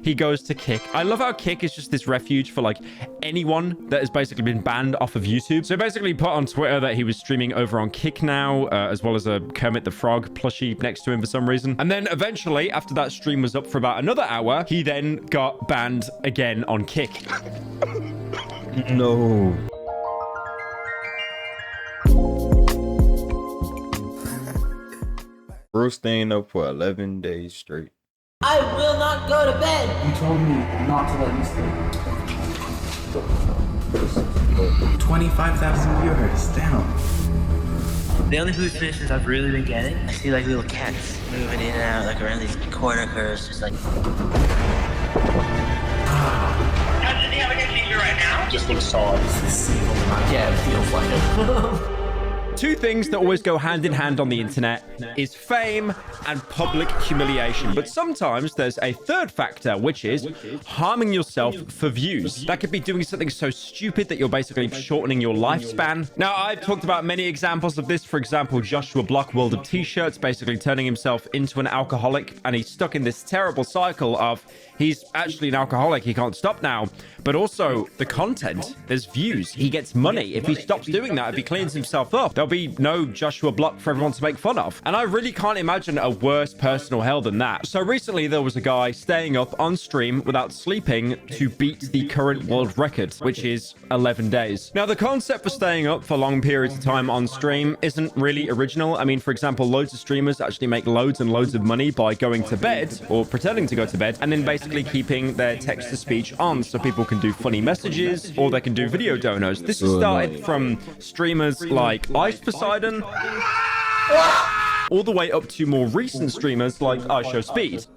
he goes to Kick. I love how Kick is just this refuge for like anyone that has basically been banned off of YouTube. So basically put on Twitter that he was streaming over on Kick now, as well as a Kermit the Frog plushie next to him for some reason. And then eventually, after that stream was up for about another hour, he then got banned again on Kick. No. Bro staying up for 11 days straight. I will not go to bed. You told me not to let you sleep. 25,000 viewers, damn. The only hallucinations I've really been getting, I see like little cats moving in and out, like around these corner curves, just like. Does he have a seizure right now? Just looks solid. It's the same. Yeah, it feels like it. Two things that always go hand in hand on the internet is fame and public humiliation. But sometimes there's a third factor, which is harming yourself for views. That could be doing something so stupid that you're basically shortening your lifespan. Now, I've talked about many examples of this. For example, Joshua Block World of T-shirts, basically turning himself into an alcoholic, and he's stuck in this terrible cycle of he's actually an alcoholic. He can't stop now. But also the content, there's views. He gets money. If he stops doing that, if he cleans himself up, there'll be no Joshua Block for everyone to make fun of. And I really can't imagine a worse personal hell than that. So recently there was a guy staying up on stream without sleeping to beat the current world record, which is 11 days. Now, the concept for staying up for long periods of time on stream isn't really original. I mean, for example, loads of streamers actually make loads and loads of money by going to bed or pretending to go to bed and then basically keeping their text-to-speech on so people can do funny messages or they can do video donos. This has started from streamers like Ice Poseidon all the way up to more recent streamers like iShowSpeed.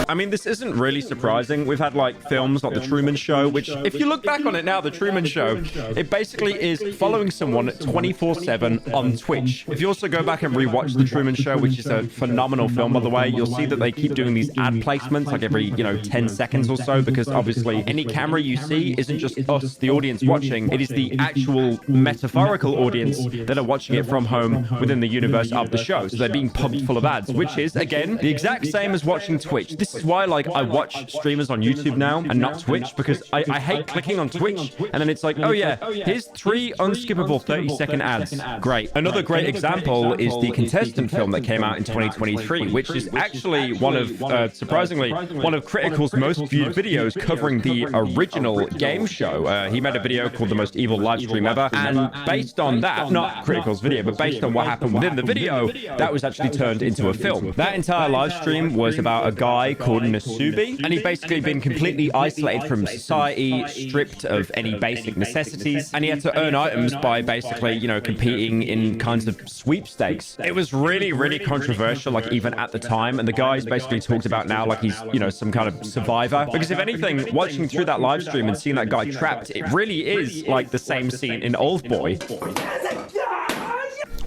I mean, this isn't really surprising. We've had like films like The Truman Show, which if you look back on it now, The Truman Show, it basically is following someone 24/7 on Twitch. If you also go back and rewatch The Truman Show, which is a phenomenal film, by the way, you'll see that they keep doing these ad placements like every, 10 seconds or so, because obviously any camera you see isn't just us, the audience watching. It is the actual metaphorical audience that are watching it from home within the universe of the show. So they're being pumped full of ads, which is, again, the exact same as watching Twitch. This is why I watch streamers on YouTube now and not Twitch, because I hate clicking on Twitch and then it's like, oh yeah, here's 3 unskippable 30-second ads. Great. Another great example is the Contestant film that came out in 2023, which is actually one of, surprisingly, one of Critical's most viewed videos covering the original game show. He made a video called The Most Evil Live Stream Ever, and based on that, not Critical's video, but based on what happened within the video, that was actually turned into a film. That entire live stream was about a guy called Nasubi, and he'd basically been completely isolated from society, stripped of any basic necessities, and he had to earn items by basically, competing in kinds of sweepstakes. It was really, really controversial, like even at the time, and the guy's basically talked about now like he's, some kind of survivor, because if anything, watching through that live stream and seeing that guy trapped, it really is like the same scene in Oldboy.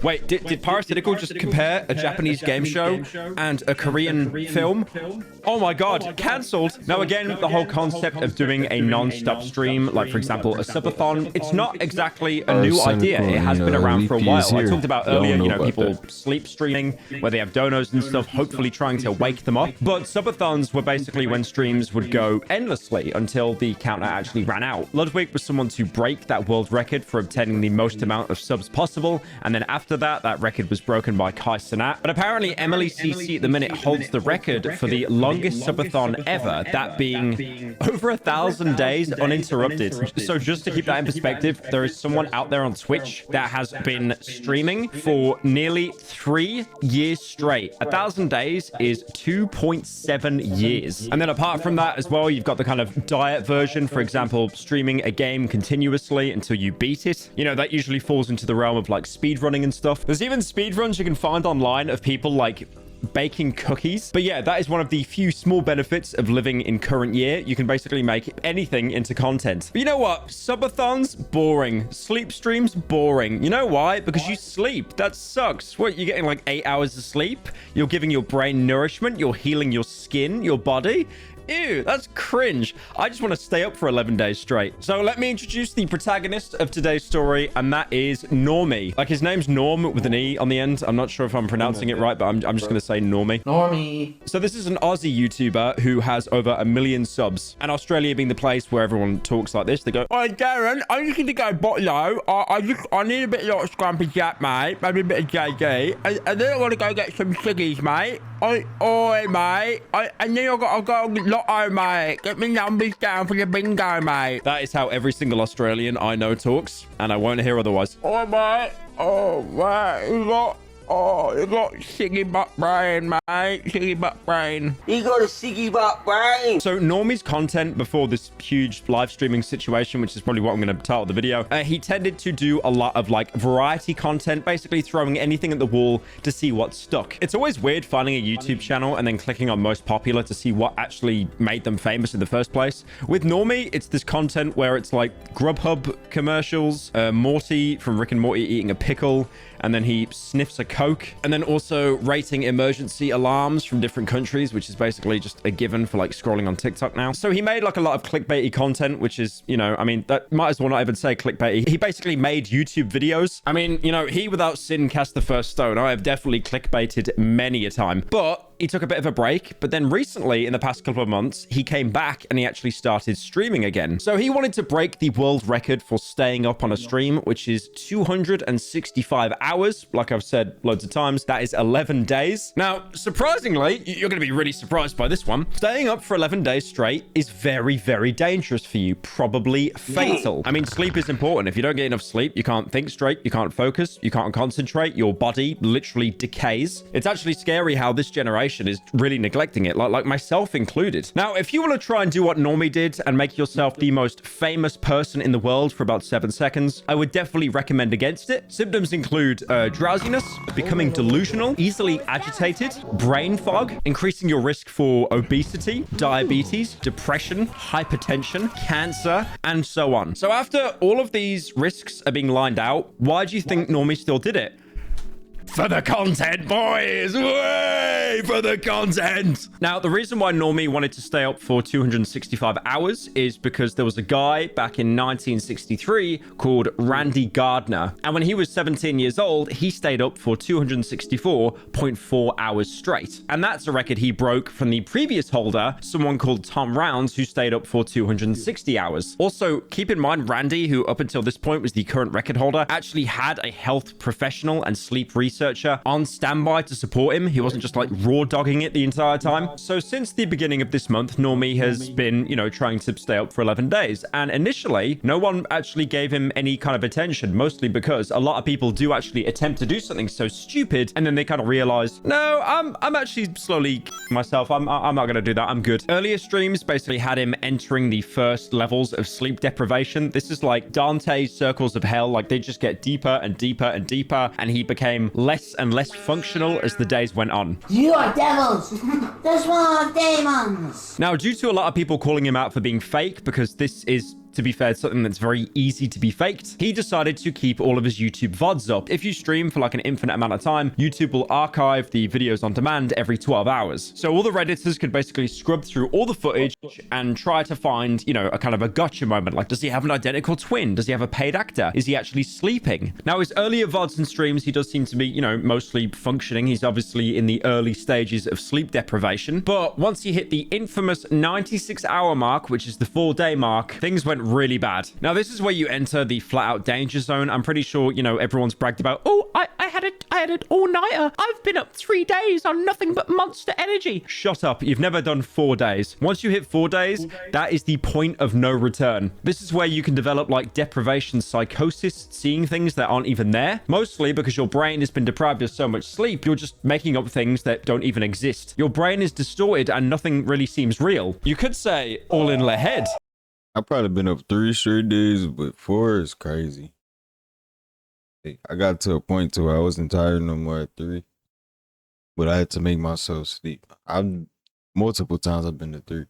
Wait, did Parasitical just compare a Japanese game show and a Korean film? Oh my god, cancelled! Now again, the whole concept of doing a non-stop stream, like for example, a subathon, it's not exactly a new idea. It has been around for a while. I talked about earlier, people sleep streaming, where they have donos and stuff, hopefully trying to wake them up. But subathons were basically when streams would go endlessly until the counter actually ran out. Ludwig was someone to break that world record for obtaining the most amount of subs possible, and then after that record was broken by Kai Cenat. But apparently Emily CC at the minute holds the record for the longest subathon ever, that being over 1,000 days uninterrupted. So just to keep that in perspective, there is someone out there on Twitch that has been streaming for nearly 3 years straight. 1,000 days is 2.7 years. And then apart from that as well, you've got the kind of diet version, for example, streaming a game continuously until you beat it. That usually falls into the realm of like speedrunning and stuff. There's even speedruns you can find online of people like baking cookies. But yeah, that is one of the few small benefits of living in current year. You can basically make anything into content. But you know what? Subathons, boring. Sleep streams, boring. You know why? Because you sleep. That sucks. What, you're getting like 8 hours of sleep? You're giving your brain nourishment. You're healing your skin, your body. Ew, that's cringe. I just want to stay up for 11 days straight. So let me introduce the protagonist of today's story, and that is Normie. Like, his name's Norm with an E on the end. I'm not sure if I'm pronouncing it right, but I'm just going to say Normie. Normie. So this is an Aussie YouTuber who has over 1 million subs. And Australia being the place where everyone talks like this, they go, "Hi, Darren, I just need to go botlow. I need a bit of Scrumpy Jack, mate. Maybe a bit of JD. And then I want to go get some ciggies, mate. Oi, mate. And then I've got a lotto, mate. Get me numbers down for the bingo, mate." That is how every single Australian I know talks, and I won't hear otherwise. "Oh, mate. Oh, mate. You got Siggy Butt Brain, mate. Siggy Butt Brain." You got a Siggy Butt Brain. So Normie's content before this huge live streaming situation, which is probably what I'm going to title the video, he tended to do a lot of like variety content, basically throwing anything at the wall to see what stuck. It's always weird finding a YouTube channel and then clicking on most popular to see what actually made them famous in the first place. With Normie, it's this content where it's like Grubhub commercials, Morty from Rick and Morty eating a pickle, and then he sniffs a Coke, and then also rating emergency alarms from different countries, which is basically just a given for like scrolling on TikTok now. So he made like a lot of clickbaity content, which is, you know, I mean, that might as well not even say clickbaity. He basically made YouTube videos. I mean, you know, he without sin cast the first stone. I have definitely clickbaited many a time, but he took a bit of a break. But then recently, in the past couple of months, he came back and he actually started streaming again. So he wanted to break the world record for staying up on a stream, which is 265 hours. Like I've said loads of times, that is 11 days. Now, surprisingly, you're going to be really surprised by this one. Staying up for 11 days straight is very, very dangerous for you. Probably fatal. I mean, sleep is important. If you don't get enough sleep, you can't think straight, you can't focus, you can't concentrate, your body literally decays. It's actually scary how this generation is really neglecting it, like myself included. Now, if you want to try and do what Normie did and make yourself the most famous person in the world for about 7 seconds, I would definitely recommend against it. Symptoms include drowsiness, becoming delusional, easily agitated, brain fog, increasing your risk for obesity, diabetes, depression, hypertension, cancer, and so on. So after all of these risks are being lined out, why do you think Normie still did it? For the content, boys! Way for the content! Now, the reason why Normie wanted to stay up for 265 hours is because there was a guy back in 1963 called Randy Gardner. And when he was 17 years old, he stayed up for 264.4 hours straight. And that's a record he broke from the previous holder, someone called Tom Rounds, who stayed up for 260 hours. Also, keep in mind, Randy, who up until this point was the current record holder, actually had a health professional and sleep researcher on standby to support him. He wasn't just like raw dogging it the entire time. So since the beginning of this month, Normie has been, you know, trying to stay up for 11 days. And initially, no one actually gave him any kind of attention, mostly because a lot of people do actually attempt to do something so stupid, and then they kind of realize, no, I'm actually slowly myself. I'm not going to do that. I'm good. Earlier streams basically had him entering the first levels of sleep deprivation. This is like Dante's circles of hell. Like, they just get deeper and deeper and deeper, and he became less and less functional as the days went on. You are devils. This one are demons. Now, due to a lot of people calling him out for being fake, because this is, to be fair, something that's very easy to be faked, he decided to keep all of his YouTube VODs up. If you stream for like an infinite amount of time, YouTube will archive the videos on demand every 12 hours. So all the Redditors could basically scrub through all the footage and try to find, you know, a kind of a gotcha moment. Like, does he have an identical twin? Does he have a paid actor? Is he actually sleeping? Now, his earlier VODs and streams, he does seem to be, you know, mostly functioning. He's obviously in the early stages of sleep deprivation. But once he hit the infamous 96-hour mark, which is the 4-day mark, things went really bad. Now, this is where you enter the flat-out danger zone. I'm pretty sure, you know, everyone's bragged about, oh, I had an all-nighter. I've been up 3 days on nothing but Monster Energy. Shut up. You've never done 4 days. Once you hit 4 days, that is the point of no return. This is where you can develop like deprivation psychosis, seeing things that aren't even there. Mostly because your brain has been deprived of so much sleep, you're just making up things that don't even exist. Your brain is distorted and nothing really seems real. You could say all in the head. I've probably been up 3 straight days, but 4 is crazy. I got to a point to where I wasn't tired no more at 3, but I had to make myself sleep. Multiple times I've been to 3.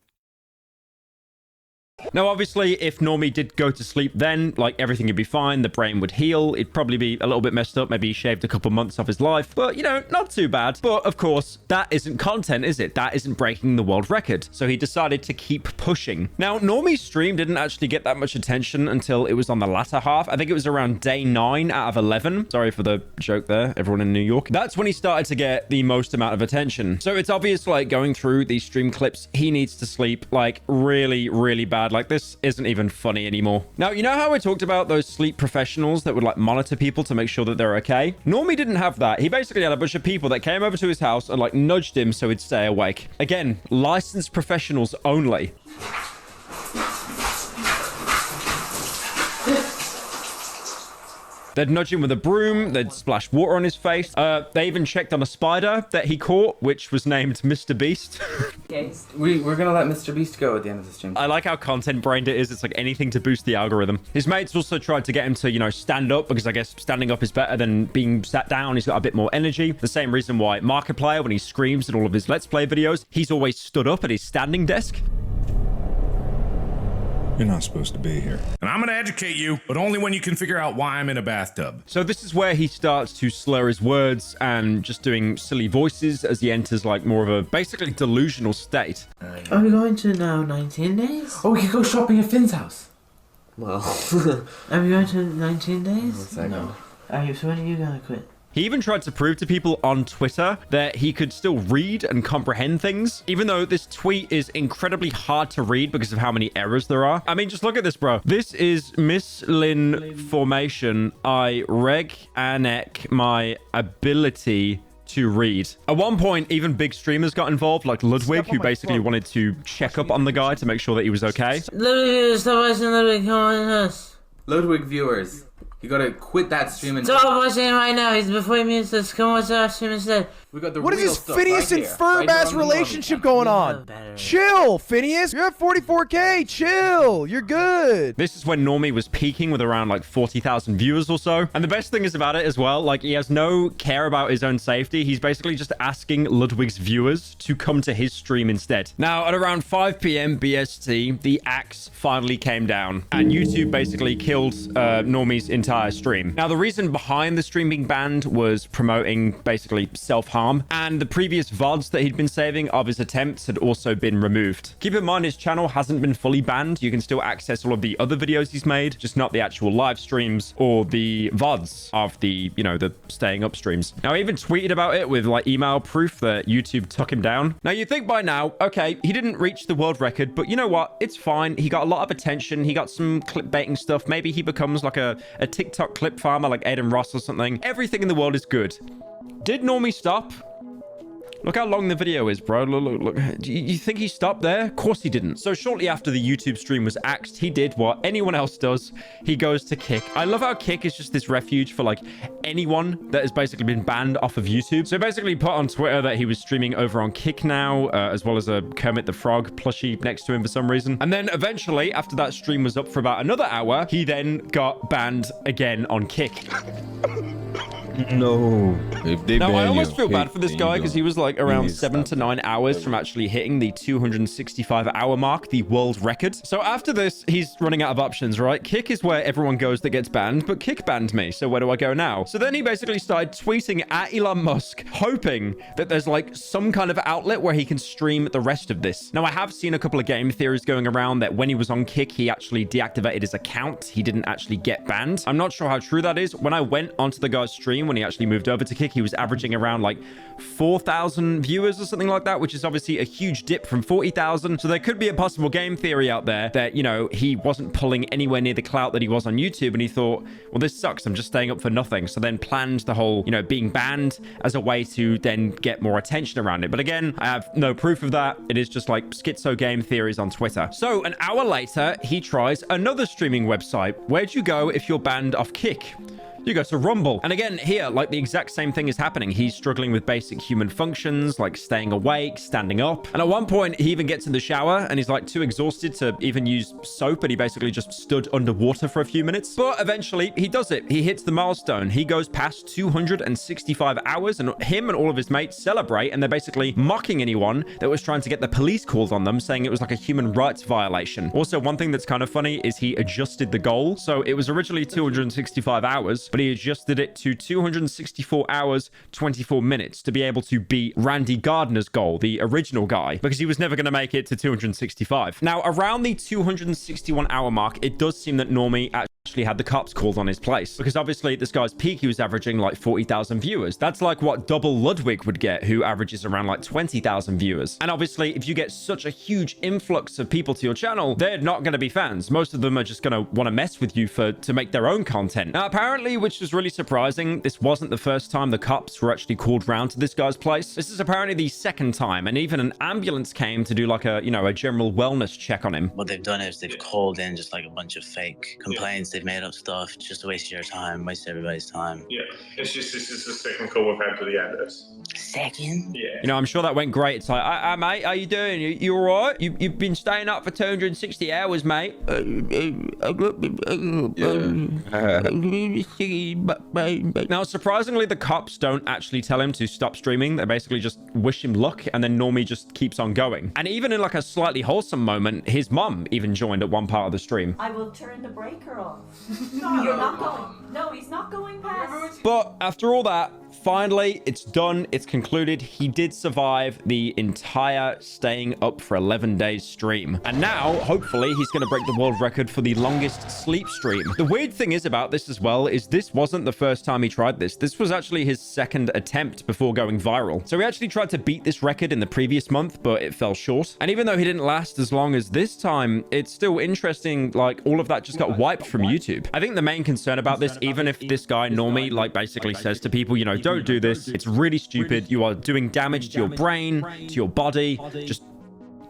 Now, obviously, if Normie did go to sleep then, like, everything would be fine. The brain would heal. It'd probably be a little bit messed up. Maybe he shaved a couple months off his life. But, you know, not too bad. But, of course, that isn't content, is it? That isn't breaking the world record. So he decided to keep pushing. Now, Normie's stream didn't actually get that much attention until it was on the latter half. I think it was around day 9 out of 11. Sorry for the joke there, everyone in New York. That's when he started to get the most amount of attention. So it's obvious, like, going through these stream clips, he needs to sleep, like, really, really bad. Like, this isn't even funny anymore. Now, you know how I talked about those sleep professionals that would, like, monitor people to make sure that they're okay? Normie didn't have that. He basically had a bunch of people that came over to his house and, like, nudged him so he'd stay awake. Again, licensed professionals only. They'd nudge him with a broom. They'd splash water on his face. They even checked on a spider that he caught, which was named Mr. Beast. Yes. We're gonna let Mr. Beast go at the end of the stream. I like how content-brained it is. It's like anything to boost the algorithm. His mates also tried to get him to, you know, stand up because I guess standing up is better than being sat down. He's got a bit more energy. The same reason why Markiplier, when he screams in all of his Let's Play videos, he's always stood up at his standing desk. You're not supposed to be here. And I'm gonna educate you, but only when you can figure out why I'm in a bathtub. So this is where he starts to slur his words and just doing silly voices as he enters like more of a basically delusional state. Are we going to now 19 days? Oh, we could go shopping at Finn's house. Well, are we going to 19 days? No. So when are you gonna quit? He even tried to prove to people on Twitter that he could still read and comprehend things, even though this tweet is incredibly hard to read because of how many errors there are. I mean, just look at this, bro. This is misinformation. I reg anek my ability to read. At one point, even big streamers got involved, like Ludwig, who basically wanted to check up on the guy to make sure that he was okay. Ludwig, stop watching Ludwig, come on us. Ludwig viewers, you gotta quit that stream and stop watching him right now. He's before he mutes us. Come watch our stream instead. we got the What is real this stuff Phineas right and here, Ferb right ass here on the relationship Lobby. going on? Chill, Phineas. You're at 44K. Chill. You're good. This is when Normie was peaking with around like 40,000 viewers or so. And the best thing is about it as well, like he has no care about his own safety. He's basically just asking Ludwig's viewers to come to his stream instead. Now, at around 5 p.m. BST, the axe finally came down and YouTube basically killed Normie's entire stream. Now, the reason behind the stream being banned was promoting basically self-harm, and the previous VODs that he'd been saving of his attempts had also been removed. Keep in mind, his channel hasn't been fully banned. You can still access all of the other videos he's made, just not the actual live streams or the VODs of the, you know, the staying up streams. Now, I even tweeted about it with like email proof that YouTube took him down. Now, you'd think by now, okay, he didn't reach the world record, but you know what? It's fine. He got a lot of attention. He got some clickbaiting stuff. Maybe he becomes like a TikTok clip farmer like Aiden Ross or something. Everything in the world is good. Did Normie stop? Look how long the video is, bro. Look. Do you think he stopped there? Of course he didn't. So shortly after the YouTube stream was axed, he did what anyone else does. He goes to Kick. I love how Kick is just this refuge for like anyone that has basically been banned off of YouTube. So basically put on Twitter that he was streaming over on Kick now, as well as a Kermit the Frog plushie next to him for some reason. And then eventually, after that stream was up for about another hour, he then got banned again on Kick. No. If they Now, I ban almost you feel on bad Kick, for this then guy you because don't- he was like around need to 7 to stop 9 hours from actually hitting the 265-hour mark, the world record. So after this, he's running out of options, right? Kick is where everyone goes that gets banned, but Kick banned me. So where do I go now? So then he basically started tweeting at Elon Musk, hoping that there's like some kind of outlet where he can stream the rest of this. Now, I have seen a couple of game theories going around that when he was on Kick, he actually deactivated his account. He didn't actually get banned. I'm not sure how true that is. When I went onto the guy's stream, when he actually moved over to Kick, he was averaging around like 4,000 viewers or something like that, which is obviously a huge dip from 40,000. So there could be a possible game theory out there that, you know, he wasn't pulling anywhere near the clout that he was on YouTube, and he thought, well, this sucks. I'm just staying up for nothing. So then planned the whole, you know, being banned as a way to then get more attention around it. But again, I have no proof of that. It is just like schizo game theories on Twitter. So an hour later, he tries another streaming website. Where'd you go if you're banned off Kick? You go to Rumble. And again, here, like the exact same thing is happening. He's struggling with basic human functions, like staying awake, standing up. And at one point, he even gets in the shower and he's like too exhausted to even use soap. And he basically just stood underwater for a few minutes. But eventually, he does it. He hits the milestone. He goes past 265 hours and him and all of his mates celebrate. And they're basically mocking anyone that was trying to get the police called on them, saying it was like a human rights violation. Also, one thing that's kind of funny is he adjusted the goal. So it was originally 265 hours, but he adjusted it to 264 hours, 24 minutes to be able to beat Randy Gardner's goal, the original guy, because he was never going to make it to 265. Now, around the 261 hour mark, it does seem that Normie actually had the cops called on his place, because obviously at this guy's peak, he was averaging like 40,000 viewers. That's like what double Ludwig would get, who averages around like 20,000 viewers. And obviously, if you get such a huge influx of people to your channel, they're not going to be fans. Most of them are just going to want to mess with you to make their own content. Now, apparently, which was really surprising, this wasn't the first time the cops were actually called round to this guy's place. This is apparently the second time, and even an ambulance came to do like a, you know, a general wellness check on him. What they've done is they've called in just like a bunch of fake complaints. They've made up stuff just to waste your time, waste everybody's time. Yeah, this is the second call we've had to the ambulance. Second? Yeah. You know, I'm sure that went great. It's like, mate, how you doing? You all right? You've been staying up for 260 hours, mate. Now, surprisingly, the cops don't actually tell him to stop streaming. They basically just wish him luck, and then Normie just keeps on going. And even in like a slightly wholesome moment, his mum even joined at one part of the stream. I will turn the breaker off. You're not going. No, he's not going past. But after all that, finally, it's done. It's concluded. He did survive the entire staying up for 11 days stream. And now, hopefully, he's going to break the world record for the longest sleep stream. The weird thing is about this as well is this wasn't the first time he tried this. This was actually his second attempt before going viral. So he actually tried to beat this record in the previous month, but it fell short. And even though he didn't last as long as this time, it's still interesting. Like, all of that just got wiped from YouTube. I think the main concern about this, even if this guy Normie like basically says to people, you know, don't do this, it's really stupid, you are doing damage to your brain, to your body, just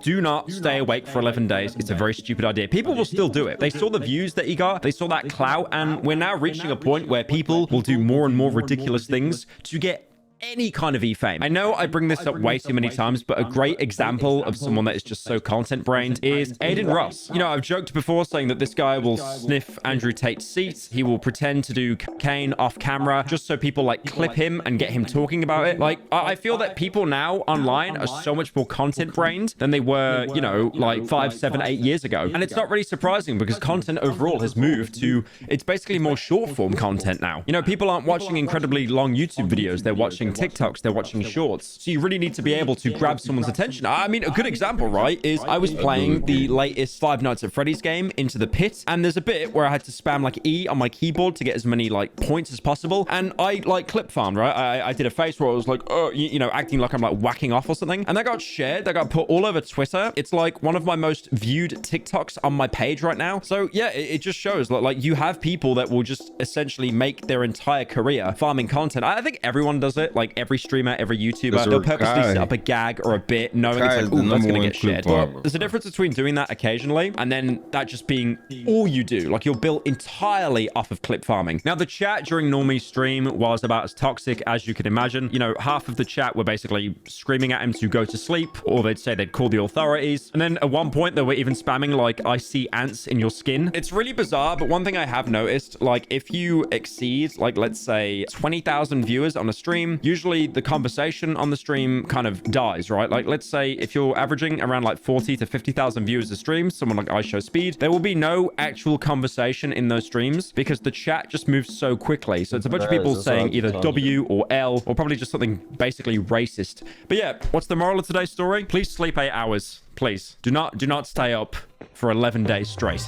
do not stay awake for 11 days. It's a very stupid idea. People will still do it. They saw the views that he got, they saw that clout, and we're now reaching a point where people will do more and more ridiculous things to get any kind of e-fame. I know I bring this up way too many times, but a great example of someone that is just so content-brained is Aiden Ross. You know, I've joked before saying that this guy will sniff Andrew Tate's seat. He will pretend to do cocaine off camera just so people like clip him and get him talking about it. Like, I feel that people now online are so much more content-brained than they were, you know, like 5, 7, 8 years ago. And it's not really surprising because content overall has moved to, it's basically more short-form content now. You know, people aren't watching incredibly long YouTube videos. They're watching TikToks, they're watching shorts. So you really need to be able to grab someone's attention. I mean, a good example, right, is I was playing the latest Five Nights at Freddy's game, Into the Pit, and there's a bit where I had to spam like E on my keyboard to get as many like points as possible, and I like clip farmed, right? I did a face where I was like, oh, you know, acting like I'm like whacking off or something, and that got shared, that got put all over Twitter. It's like one of my most viewed TikToks on my page right now. So yeah, it just shows like you have people that will just essentially make their entire career farming content. I think everyone does it. Like every streamer, every YouTuber, they'll purposely set up a gag or a bit knowing it's like, oh, that's going to get shared. But there's a difference between doing that occasionally and then that just being all you do. Like you're built entirely off of clip farming. Now, the chat during Normie's stream was about as toxic as you could imagine. You know, half of the chat were basically screaming at him to go to sleep, or they'd say they'd call the authorities. And then at one point, they were even spamming like, I see ants in your skin. It's really bizarre, but one thing I have noticed, like if you exceed, like let's say 20,000 viewers on a stream, usually the conversation on the stream kind of dies, right? Like let's say if you're averaging around like 40 to 50,000 viewers a stream, someone like iShowSpeed, there will be no actual conversation in those streams because the chat just moves so quickly. So it's a bunch of people saying either W or L or probably just something basically racist. But yeah, what's the moral of today's story? Please sleep 8 hours. Please do not stay up for 11 days straight.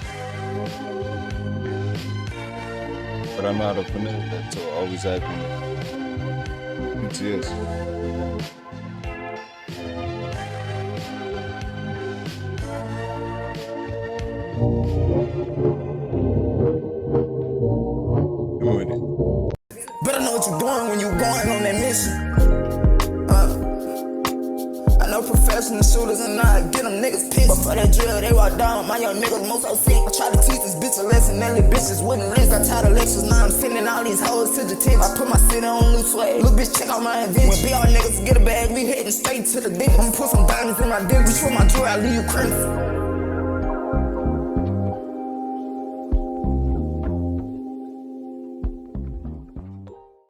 But I'm not a fan, so always happy. Yes. Doing it. Better know what you're doing when you're going on that mission. I know professional shooters and I get them niggas pissed. But for that drill, they walk down. My young niggas most so sick. I try to teach this bitch a lesson, that little bitches wouldn't rinse. Got tired of lectures, now I'm sending all these hoes to the tip. I put my city on new swag. Little bitch, check out my invention. When BR niggas get a bag, we heading straight to the dick. I'ma put some diamonds in my dick. Reach for my jewelry, I leave you crazy.